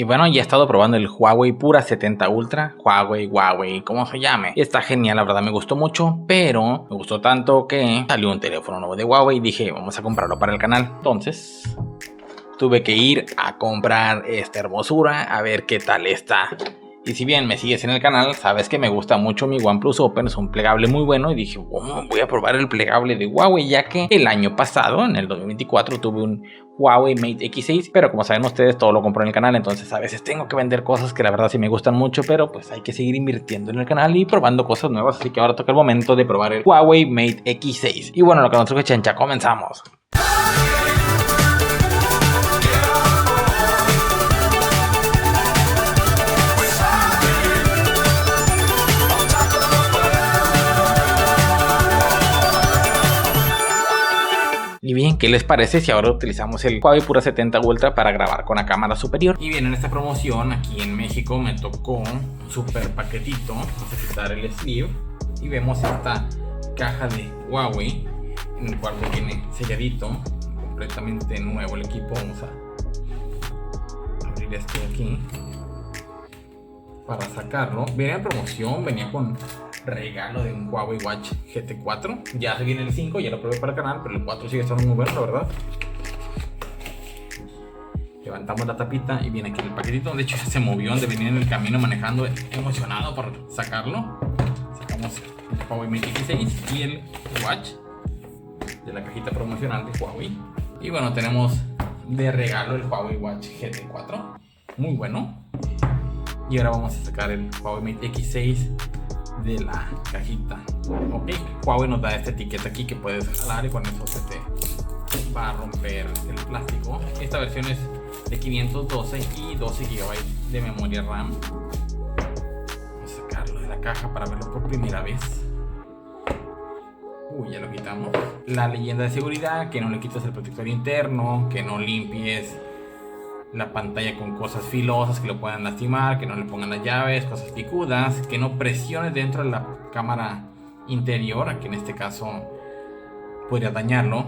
Y bueno, ya he estado probando el Huawei Pura 70 Ultra, Huawei, como se llame. Y está genial, la verdad me gustó mucho, pero me gustó tanto que salió un teléfono nuevo de Huawei y dije, vamos a comprarlo para el canal. Entonces, tuve que ir a comprar esta hermosura, a ver qué tal está. Y si bien me sigues en el canal, sabes que me gusta mucho mi OnePlus Open, es un plegable muy bueno. Y dije, voy a probar el plegable de Huawei, ya que el año pasado, en el 2024, tuve un Huawei Mate X6. Pero como saben ustedes, todo lo compro en el canal, entonces a veces tengo que vender cosas que la verdad sí me gustan mucho. Pero pues hay que seguir invirtiendo en el canal y probando cosas nuevas. Así que ahora toca el momento de probar el Huawei Mate X6. Y bueno, lo que nos truje Chencha, comenzamos. Y bien, ¿qué les parece si ahora utilizamos el Huawei Pura 70 Ultra para grabar con la cámara superior? Y bien, en esta promoción aquí en México me tocó un super paquetito. Vamos a quitar el sleeve y vemos esta caja de Huawei, en el cual viene selladito, completamente nuevo el equipo. Vamos a abrir esto de aquí para sacarlo. Venía en promoción, venía con regalo de un Huawei Watch GT4. Ya se viene el 5, ya lo probé para el canal, pero el 4 sigue estando muy bueno, la verdad. Levantamos la tapita y viene aquí el paquetito. De hecho ya se movió, donde venía en el camino manejando, emocionado por sacarlo. Sacamos el Huawei Mate X6 y el Watch de la cajita promocional de Huawei. Y bueno, tenemos de regalo el Huawei Watch GT4, muy bueno. Y ahora vamos a sacar el Huawei Mate X6 de la cajita. Ok, Huawei nos da esta etiqueta aquí que puedes jalar y con eso se te va a romper el plástico. Esta versión es de 512 y 12 GB de memoria RAM. Vamos a sacarlo de la caja para verlo por primera vez. Ya lo quitamos. La leyenda de seguridad, que no le quites el protector interno, que no limpies la pantalla con cosas filosas que lo puedan lastimar, que no le pongan las llaves, cosas picudas, que no presiones dentro de la cámara interior, que en este caso podría dañarlo,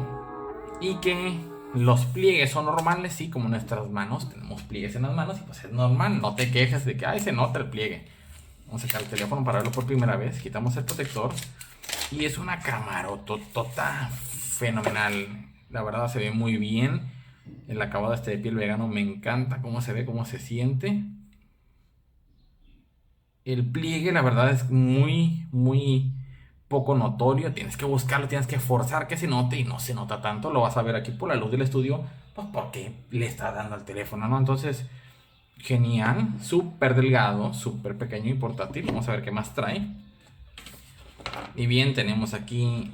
y que los pliegues son normales, sí, como nuestras manos, tenemos pliegues en las manos y pues es normal, no te quejes de que ay, se nota el pliegue. Vamos a sacar el teléfono para verlo por primera vez, quitamos el protector y es una camarototota fenomenal, la verdad se ve muy bien. El acabado este de piel vegano me encanta cómo se ve, cómo se siente. El pliegue la verdad es muy poco notorio. Tienes que buscarlo, tienes que forzar que se note y no se nota tanto. Lo vas a ver aquí por la luz del estudio, pues porque le está dando al teléfono, ¿no? Entonces, genial, súper delgado, súper pequeño y portátil. Vamos a ver qué más trae. Y bien, tenemos aquí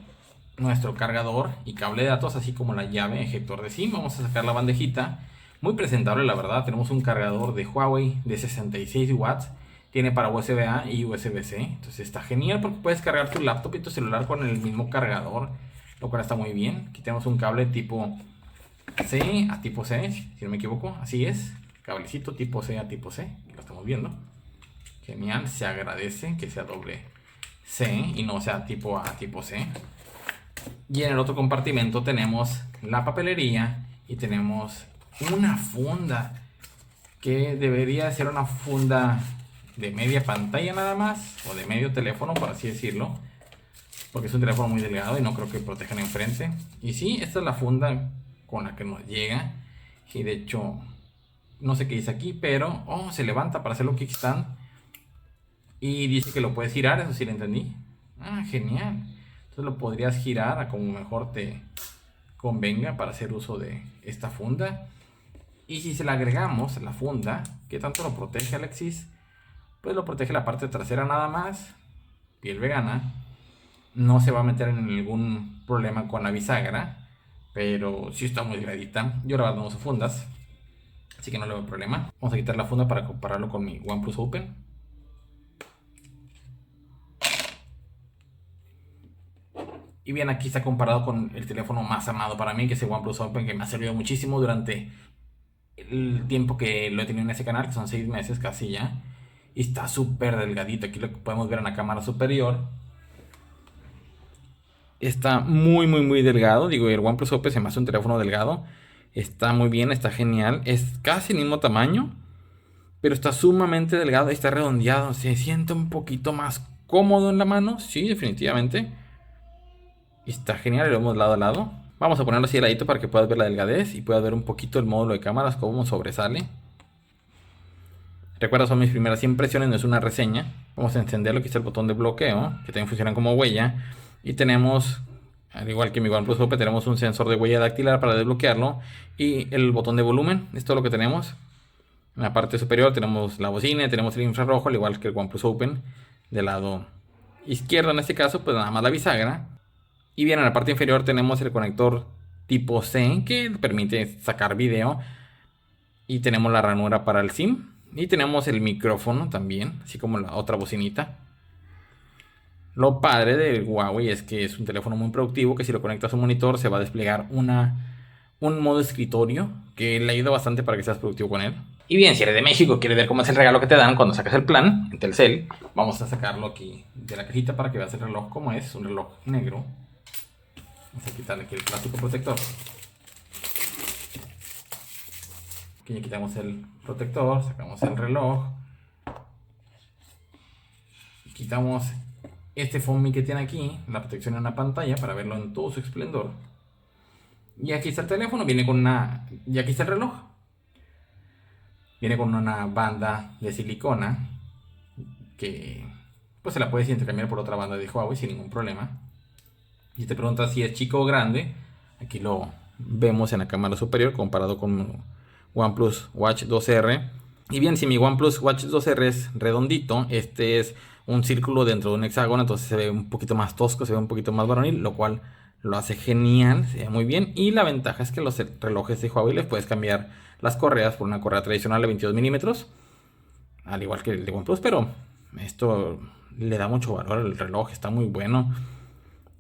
nuestro cargador y cable de datos, así como la llave ejector de SIM. Vamos a sacar la bandejita, muy presentable la verdad. Tenemos un cargador de Huawei de 66 watts, tiene para USB-A y USB-C, entonces está genial porque puedes cargar tu laptop y tu celular con el mismo cargador, lo cual está muy bien. Aquí tenemos un cable tipo C a tipo C, si no me equivoco, así es, cablecito tipo C a tipo C, lo estamos viendo. Genial, se agradece que sea doble C y no sea tipo A tipo C. Y en el otro compartimento tenemos la papelería y tenemos una funda que debería ser una funda de media pantalla nada más, o de medio teléfono por así decirlo, porque es un teléfono muy delgado y no creo que protejan enfrente. Y sí, esta es la funda con la que nos llega, y de hecho no sé qué dice aquí, pero se levanta para hacerlo kickstand y dice que lo puedes girar, eso sí lo entendí. Genial. Lo podrías girar a como mejor te convenga para hacer uso de esta funda. Y si se le agregamos la funda, ¿qué tanto lo protege, Alexis? Pues lo protege la parte trasera nada más, piel vegana, no se va a meter en ningún problema con la bisagra, pero sí está muy delgadita. Yo la verdad no uso fundas, así que no le veo problema. Vamos a quitar la funda para compararlo con mi OnePlus Open. Y bien, aquí está comparado con el teléfono más amado para mí, que es el OnePlus Open, que me ha servido muchísimo durante el tiempo que lo he tenido en ese canal, que son 6 meses casi ya. Y está súper delgadito, aquí lo podemos ver en la cámara superior. Está muy delgado, digo, el OnePlus Open se me hace un teléfono delgado. Está muy bien, está genial, es casi el mismo tamaño. pero está sumamente delgado y está redondeado. Se siente un poquito más cómodo en la mano, sí, definitivamente. Y está genial, lo vemos lado a lado. Vamos a ponerlo así de ladito para que puedas ver la delgadez y puedas ver un poquito el módulo de cámaras, cómo sobresale. Recuerda, son mis primeras impresiones, no es una reseña. Vamos a encenderlo, aquí está el botón de bloqueo, que también funciona como huella. Y tenemos, al igual que mi OnePlus Open, tenemos un sensor de huella dactilar para desbloquearlo. Y el botón de volumen, es todo lo que tenemos. En la parte superior tenemos la bocina, tenemos el infrarrojo, al igual que el OnePlus Open. Del lado izquierdo, en este caso, pues nada más la bisagra. Y bien, en la parte inferior tenemos el conector tipo C, que permite sacar video. Y tenemos la ranura para el SIM. Y tenemos el micrófono también, así como la otra bocinita. Lo padre del Huawei es que es un teléfono muy productivo, que si lo conectas a un monitor se va a desplegar un modo escritorio, que le ayuda bastante para que seas productivo con él. Y bien, si eres de México, quieres ver cómo es el regalo que te dan cuando sacas el plan en Telcel, vamos a sacarlo aquí de la cajita para que veas el reloj como es un reloj negro. Vamos a quitarle aquí el plástico protector. Aquí ya quitamos el protector, sacamos el reloj. Quitamos este foamy que tiene aquí, la protección en la pantalla para verlo en todo su esplendor. Y aquí está el teléfono, viene con una... Y aquí está el reloj. Viene con una banda de silicona que pues se la puedes intercambiar por otra banda de Huawei sin ningún problema. Y te preguntas si es chico o grande. Aquí lo vemos en la cámara superior comparado con OnePlus Watch 2R. Y bien, si mi OnePlus Watch 2R es redondito, este es un círculo dentro de un hexágono, entonces se ve un poquito más tosco, se ve un poquito más varonil, lo cual lo hace genial, se ve muy bien. Y la ventaja es que los relojes de Huawei les puedes cambiar las correas por una correa tradicional de 22 milímetros, al igual que el de OnePlus, pero esto le da mucho valor al reloj, está muy bueno.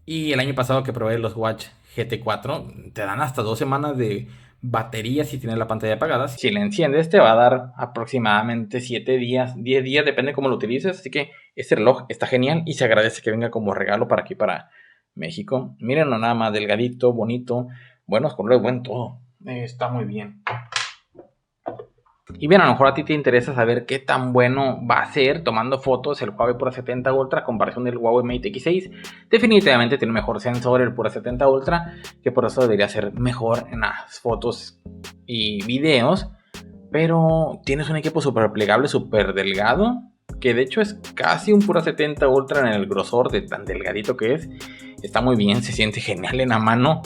Y el año pasado que probé los Watch GT4, te dan hasta 2 semanas de batería si tienes la pantalla apagada. Si la enciendes te va a dar aproximadamente 7 días, 10 días, depende cómo lo utilices. Así que este reloj está genial y se agradece que venga como regalo para aquí, para México. Mírenlo nada más, delgadito, bonito, buenos colores, buen todo. Está muy bien. Y bien, a lo mejor a ti te interesa saber qué tan bueno va a ser tomando fotos el Huawei P70 Ultra a comparación del Huawei Mate X6. Definitivamente tiene mejor sensor el P70 Ultra, que por eso debería ser mejor en las fotos y videos. Pero tienes un equipo súper plegable, súper delgado, que de hecho es casi un P70 Ultra en el grosor de tan delgadito que es. Está muy bien, se siente genial en la mano.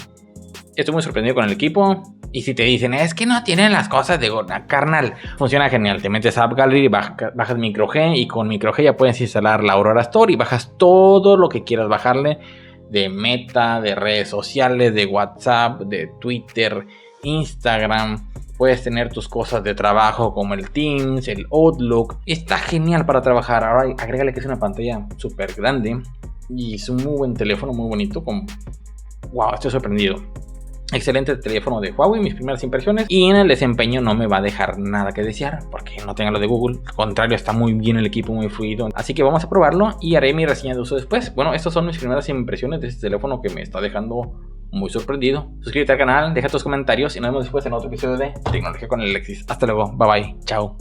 Estoy muy sorprendido con el equipo. Y si te dicen, es que no tienen las cosas de carnal, funciona genial. Te metes a App Gallery, bajas MicroG y con MicroG ya puedes instalar la Aurora Store y bajas todo lo que quieras bajarle de Meta, de redes sociales, de WhatsApp, de Twitter, Instagram. Puedes tener tus cosas de trabajo como el Teams, el Outlook. Está genial para trabajar. Ahora agrégale que es una pantalla súper grande y es un muy buen teléfono, muy bonito. Wow, estoy sorprendido. Excelente teléfono de Huawei, mis primeras impresiones. Y en el desempeño no me va a dejar nada que desear, porque no tenga lo de Google. Al contrario, está muy bien el equipo, muy fluido. Así que vamos a probarlo y haré mi reseña de uso después. Bueno, estas son mis primeras impresiones de este teléfono que me está dejando muy sorprendido. Suscríbete al canal, deja tus comentarios y nos vemos después en otro episodio de Tecnología con el Alexis. Hasta luego, bye bye, chao.